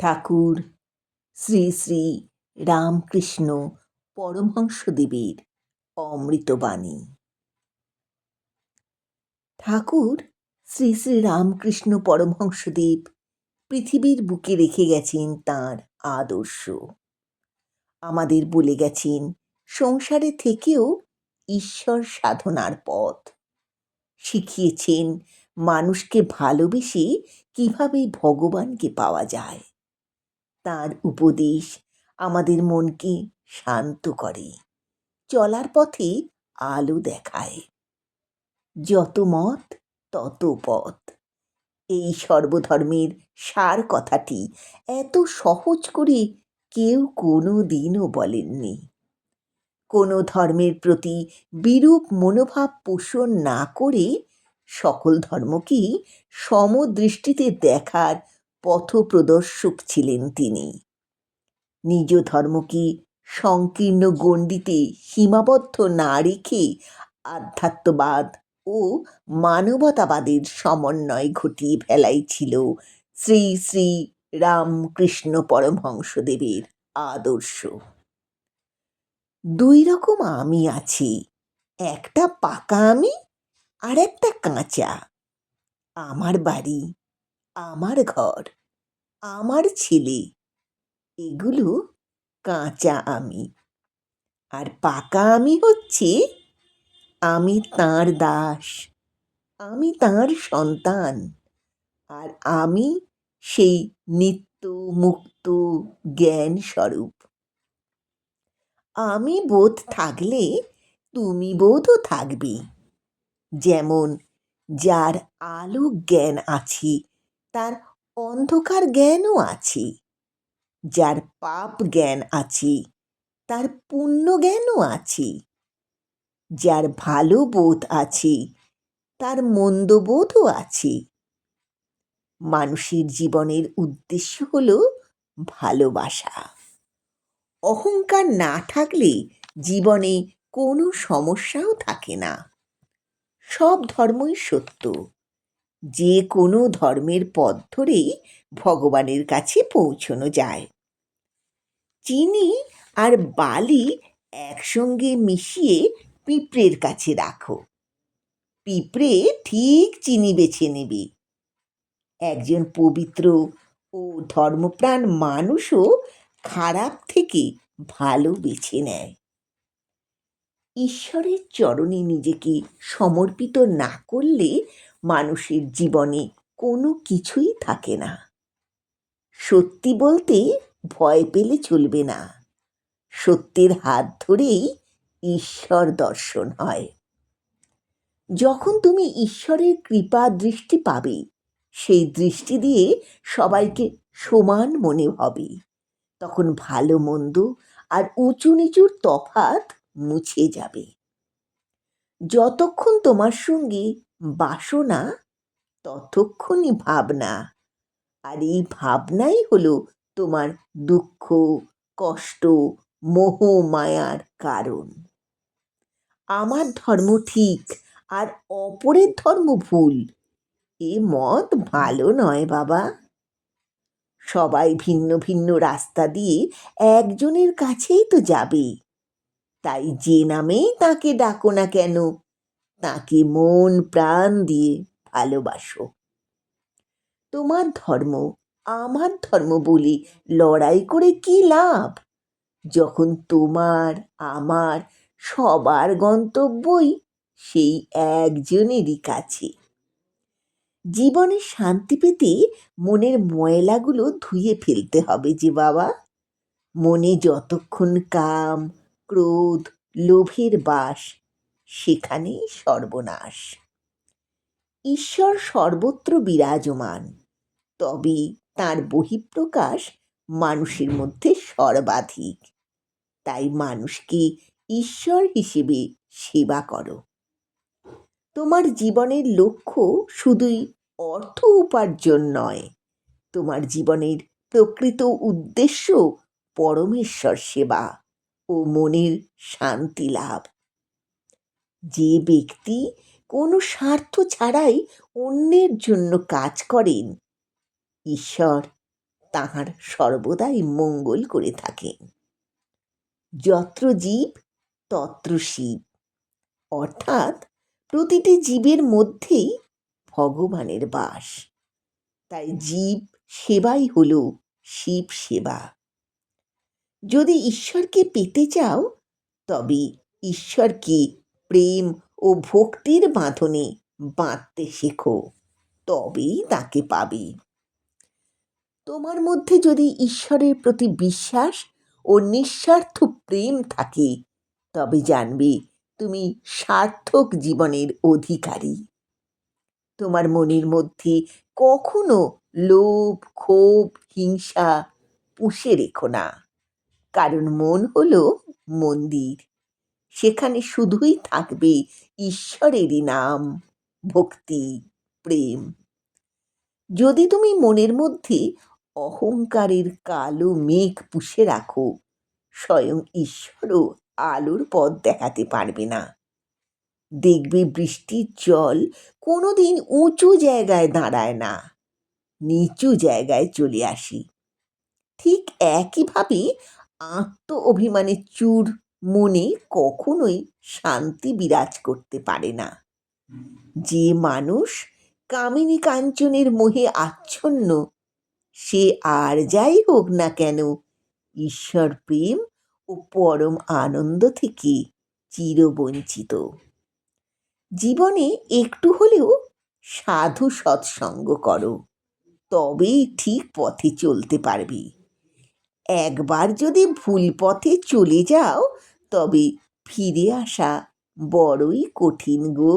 ঠাকুর শ্রী শ্রী রামকৃষ্ণ পরমহংসদেবের অমৃতবাণী। ঠাকুর শ্রী শ্রী রামকৃষ্ণ পরমহংসদেব পৃথিবীর বুকে রেখে গেছেন তাঁর আদর্শ। আমাদের বলে গেছেন সংসারে থেকেও ঈশ্বর সাধনার পথ। শিখিয়েছেন মানুষকে ভালোবেসে কিভাবে ভগবানকে পাওয়া যায়। তাঁর উপদেশ আমাদের মনকে শান্ত করে, চলার পথে আলো দেখায়। যত মত তত পথ, এই সর্বধর্মের সার কথাটি এত সহজ করে কেউ কোনো দিনও বলেননি। কোনো ধর্মের প্রতি বিরূপ মনোভাব পোষণ না করে সকল ধর্মকেই সমদৃষ্টিতে দেখার পথপ্রদর্শক ছিলেন তিনি। নিজ ধর্মকে সংকীর্ণ গণ্ডিতে সীমাবদ্ধ না রেখে আধ্যাত্মবাদ ও মানবতাবাদের সমন্বয় ঘটিয়ে ফেলাই ছিল শ্রী শ্রী রামকৃষ্ণ পরমহংসদেবের আদর্শ। দুই রকম আমি আছে, একটা পাকা আমি আর একটা কাঁচা। আমার বাড়ি, আমার ঘর, আমার ছেলে, এগুলো কাঁচা আমি। আর পাকা আমি হচ্ছে আমি তাঁর দাস, আমি তাঁর সন্তান, আর আমি সেই নিত্য মুক্ত জ্ঞান স্বরূপ। আমি বোধ থাকলে তুমি বোধও থাকবে। যেমন যার আলো জ্ঞান আছে তার অন্ধকার জ্ঞানও আছে, যার পাপ জ্ঞান আছে তার পুণ্য জ্ঞানও আছে, যার ভালো বোধ আছে তার মন্দ বোধও আছে। মানুষের জীবনের উদ্দেশ্য হল ভালোবাসা। অহংকার না থাকলে জীবনে কোনো সমস্যাও থাকে না। সব ধর্মই সত্য, যে কোনো ধর্মের পথ ধরেই ভগবানের কাছে পৌঁছানো যায়। চিনি আর বালি একসঙ্গে মিশিয়ে পিঁপড়ের কাছে রাখো, পিঁপড়ে ঠিক চিনি বেছে নেবে। একজন পবিত্র ও ধর্মপ্রাণ মানুষও খারাপ থেকে ভালো বেছে নেয়। ঈশ্বরের চরণে নিজেকে সমর্পিত না করলে মানুষের জীবনে কোনো কিছুই থাকে না। সত্যি বলতে ভয় পেলে চলবে না। সত্যের হাত ধরেই ঈশ্বর দর্শন হয়। যখন তুমি ঈশ্বরের কৃপা দৃষ্টি পাবে, সেই দৃষ্টি দিয়ে সবাইকে সমান মনে হবে। তখন ভালো মন্দ আর উঁচু নিচুর তফাৎ মুছে যাবে। যতক্ষণ তোমার সঙ্গে বাসনা, ততক্ষণই ভাবনা, আর এই ভাবনাই হলো তোমার দুঃখ, কষ্ট, মোহ মায়ার কারণ। আমার ধর্ম ঠিক আর অপরের ধর্ম ভুল, এ মত ভালো নয় বাবা। সবাই ভিন্ন ভিন্ন রাস্তা দিয়ে একজনের কাছেই তো যাবে। তাই যে নামেই তাকে ডাকো না কেন, তাকে মন প্রাণ দিয়ে ভালোবাসো। তোমার ধর্ম আমার ধর্ম বলে লড়াই করে কি লাভ, যখন তোমার আমার সবার গন্তব্যই সেই একজনেরই কাছে। জীবনে শান্তি পেতে মনের ময়লাগুলো ধুয়ে ফেলতে হবে যে বাবা। মনে যতক্ষণ কাম, ক্রোধ, লোভের বাস, সেখানেই সর্বনাশ। ঈশ্বর সর্বত্র বিরাজমান, তবে তার বহিঃপ্রকাশ মানুষের মধ্যে সর্বাধিক। তাই মানুষকে ঈশ্বর হিসেবে সেবা করো। তোমার জীবনের লক্ষ্য শুধুই অর্থ উপার্জন নয়, তোমার জীবনের প্রকৃত উদ্দেশ্য পরমেশ্বর সেবা ও মনের শান্তি লাভ। যে ব্যক্তি কোনো স্বার্থ ছাড়াই অন্যের জন্য কাজ করেন, ঈশ্বর তাহার সর্বদাই মঙ্গল করে থাকেন। যত্র জীব তত্র শিব, অর্থাৎ প্রতিটি জীবের মধ্যেই ভগবানের বাস। তাই জীব সেবাই হল শিব সেবা। যদি ঈশ্বরকে পেতে চাও তবে ঈশ্বরকে প্রেম ও ভক্তির বাঁধনে বাঁধতে শেখো, তবেই তাকে পাবে। তোমার মধ্যে যদি ঈশ্বরের প্রতি বিশ্বাস ও নিঃস্বার্থ প্রেম থাকে তবে জানবে তুমি সার্থক জীবনের অধিকারী। তোমার মনের মধ্যে কখনো লোভ, ক্ষোভ, হিংসা পুষে রেখো না, কারণ মন হলো মন্দির। সেখানে শুধুই থাকবে ঈশ্বরেরই নাম, ভক্তি, প্রেম। যদি তুমি মনের মধ্যে অহংকারের কালো মেঘ পুষে রাখো, স্বয়ং ঈশ্বরও আলোর পথ দেখাতে পারবে না। দেখবে বৃষ্টির জল কোনোদিন উঁচু জায়গায় দাঁড়ায় না, নিচু জায়গায় চলে আসে। ঠিক একইভাবে আত্ম অভিমানের চূড় মনে কখনোই শান্তি বিরাজ করতে পারে না। যে মানুষ কামিনী কাঞ্চনের মোহে আচ্ছন্ন, সে আর যাই হোক না কেন ঈশ্বর প্রেম ও পরম আনন্দ থেকে চিরবঞ্চিত। জীবনে একটু হলেও সাধু সৎসঙ্গ করো, তবেই ঠিক পথে চলতে পারবে। একবার যদি ভুল পথে চলে যাও তবে ফিরে আসা বড়ই কঠিন গো।